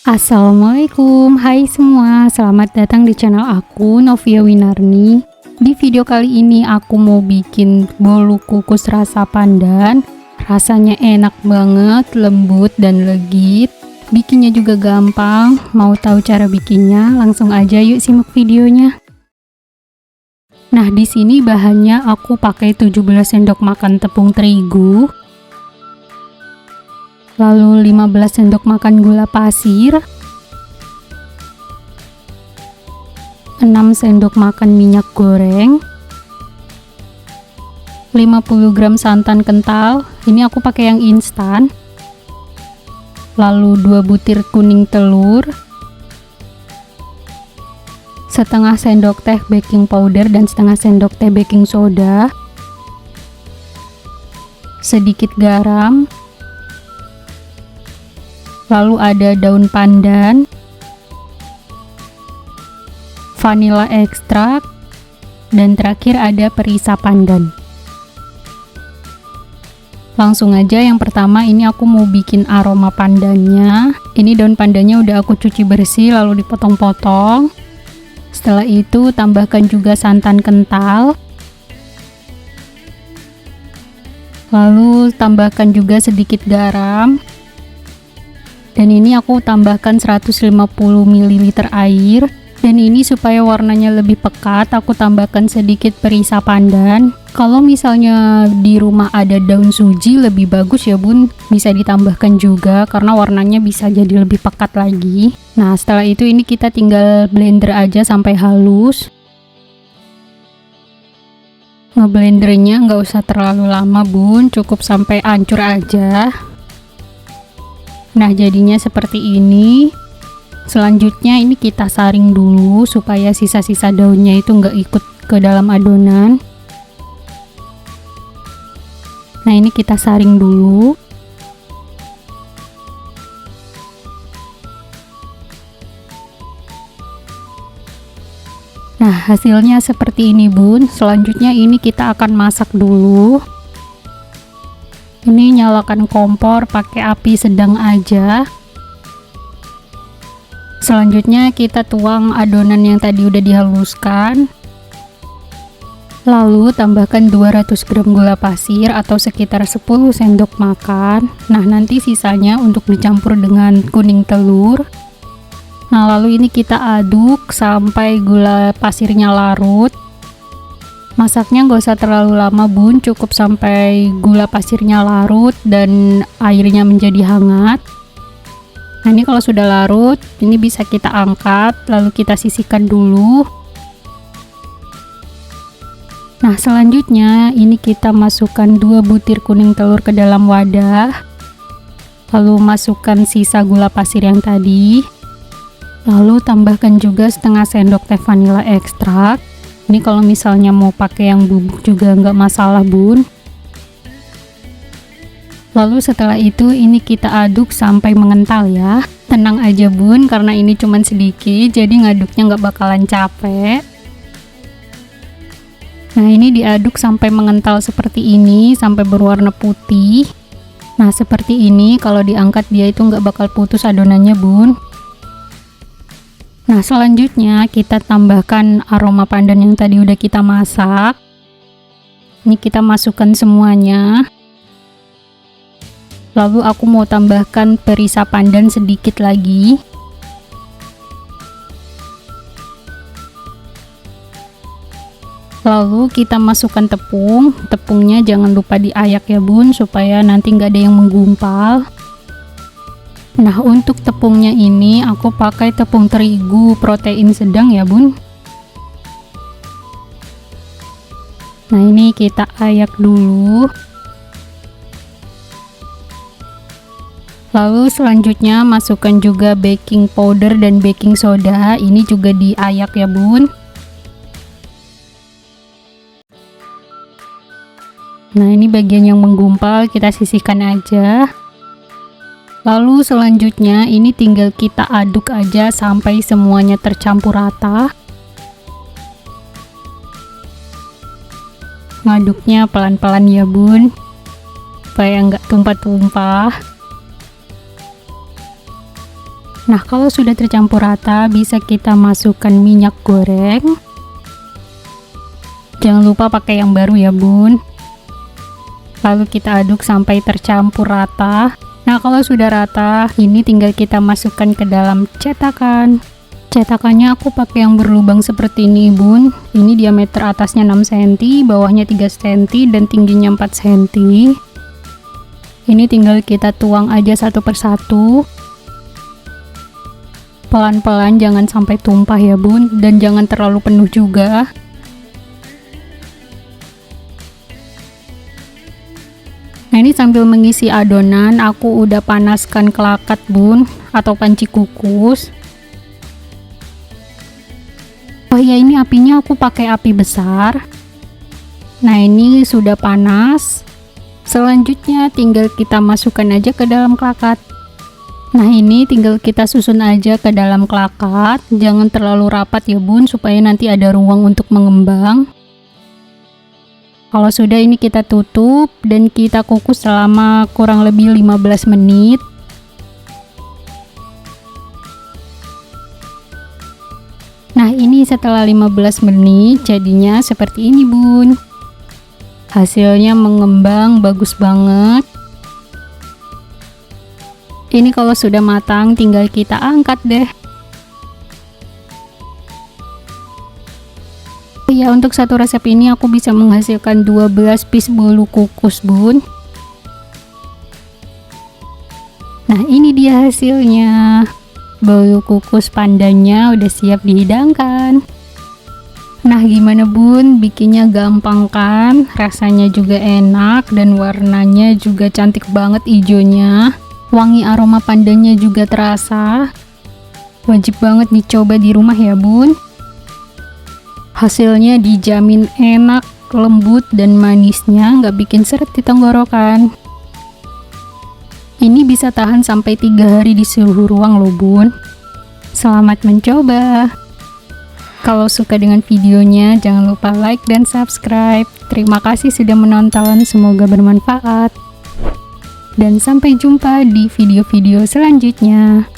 Assalamualaikum, hai semua, selamat datang di channel aku, Novia Winarni. Di video kali ini aku mau bikin bolu kukus rasa pandan. Rasanya enak banget, lembut dan legit. Bikinnya juga gampang. Mau tahu cara bikinnya? Langsung aja yuk simak videonya. Nah, di sini bahannya aku pakai 17 sendok makan tepung terigu. Lalu 15 sendok makan gula pasir, 6 sendok makan minyak goreng, 50 gram santan kental, ini aku pakai yang instan, lalu 2 butir kuning telur, setengah sendok teh baking powder dan setengah sendok teh baking soda, sedikit garam, lalu ada daun pandan, vanila ekstrak, dan terakhir ada perisa pandan. Langsung aja, yang pertama ini aku mau bikin aroma pandannya. Ini daun pandannya udah aku cuci bersih lalu dipotong-potong. Setelah itu tambahkan juga santan kental, lalu tambahkan juga sedikit garam. Dan ini aku tambahkan 150 ml air. Dan ini supaya warnanya lebih pekat, aku tambahkan sedikit perisa pandan. Kalau misalnya di rumah ada daun suji lebih bagus ya bun, bisa ditambahkan juga karena warnanya bisa jadi lebih pekat lagi. Nah, setelah itu ini kita tinggal blender aja sampai halus. Ngeblendernya nggak usah terlalu lama bun, cukup sampai hancur aja. Nah, jadinya seperti ini. Selanjutnya ini kita saring dulu supaya sisa-sisa daunnya itu nggak ikut ke dalam adonan. Nah, ini kita saring dulu. Nah, hasilnya seperti ini bun. Selanjutnya ini kita akan masak dulu. Ini nyalakan kompor pakai api sedang aja. Selanjutnya kita tuang adonan yang tadi udah dihaluskan. Lalu tambahkan 200 gram gula pasir atau sekitar 10 sendok makan. Nah, nanti sisanya untuk dicampur dengan kuning telur. Nah, lalu ini kita aduk sampai gula pasirnya larut. Masaknya nggak usah terlalu lama bun, cukup sampai gula pasirnya larut dan airnya menjadi hangat. Nah, ini kalau sudah larut, ini bisa kita angkat, lalu kita sisihkan dulu. Nah, selanjutnya ini kita masukkan 2 butir kuning telur ke dalam wadah. Lalu masukkan sisa gula pasir yang tadi. Lalu tambahkan juga setengah sendok teh vanila ekstrak. Ini kalau misalnya mau pakai yang bubuk juga nggak masalah bun. Lalu setelah itu ini kita aduk sampai mengental ya. Tenang aja bun, karena ini cuman sedikit jadi ngaduknya nggak bakalan capek. Nah, ini diaduk sampai mengental seperti ini, sampai berwarna putih. Nah, seperti ini kalau diangkat dia itu nggak bakal putus adonannya bun. Nah, selanjutnya kita tambahkan aroma pandan yang tadi udah kita masak. Ini kita masukkan semuanya. Lalu aku mau tambahkan perisa pandan sedikit lagi. Lalu kita masukkan tepung. Tepungnya jangan lupa diayak ya bun, supaya nanti nggak ada yang menggumpal. Nah, untuk tepungnya ini aku pakai tepung terigu protein sedang ya bun. Nah, ini kita ayak dulu. Lalu selanjutnya masukkan juga baking powder dan baking soda. Ini juga diayak ya bun. Nah, ini bagian yang menggumpal kita sisihkan aja. Lalu selanjutnya ini tinggal kita aduk aja sampai semuanya tercampur rata. Ngaduknya pelan-pelan ya bun, supaya nggak tumpah-tumpah. Nah, kalau sudah tercampur rata, bisa kita masukkan minyak goreng. Jangan lupa pakai yang baru ya bun. Lalu kita aduk sampai tercampur rata. Nah, kalau sudah rata, ini tinggal kita masukkan ke dalam cetakan. Cetakannya aku pakai yang berlubang seperti ini bun. Ini diameter atasnya 6 cm, bawahnya 3 cm, dan tingginya 4 cm. Ini tinggal kita tuang aja satu persatu. Pelan-pelan, jangan sampai tumpah ya bun, dan jangan terlalu penuh juga. Nah, ini sambil mengisi adonan, aku udah panaskan kelakat bun, atau panci kukus. Oh ya, ini apinya aku pakai api besar. Nah, ini sudah panas. Selanjutnya tinggal kita masukkan aja ke dalam kelakat. Nah, ini tinggal kita susun aja ke dalam kelakat. Jangan terlalu rapat ya bun, supaya nanti ada ruang untuk mengembang. Kalau sudah, ini kita tutup dan kita kukus selama kurang lebih 15 menit. Nah, ini setelah 15 menit jadinya seperti ini bun. Hasilnya mengembang bagus banget. Ini kalau sudah matang tinggal kita angkat deh. Ya, untuk satu resep ini aku bisa menghasilkan 12 piece bolu kukus bun. Nah, ini dia hasilnya. Bolu kukus pandannya udah siap dihidangkan. Nah, gimana bun? Bikinnya gampang kan? Rasanya juga enak dan warnanya juga cantik banget hijaunya. Wangi aroma pandannya juga terasa. Wajib banget dicoba di rumah ya bun. Hasilnya dijamin enak, lembut, dan manisnya nggak bikin seret di tenggorokan. Ini bisa tahan sampai 3 hari di suhu ruang loh bun. Selamat mencoba. Kalau suka dengan videonya, jangan lupa like dan subscribe. Terima kasih sudah menonton, semoga bermanfaat. Dan sampai jumpa di video-video selanjutnya.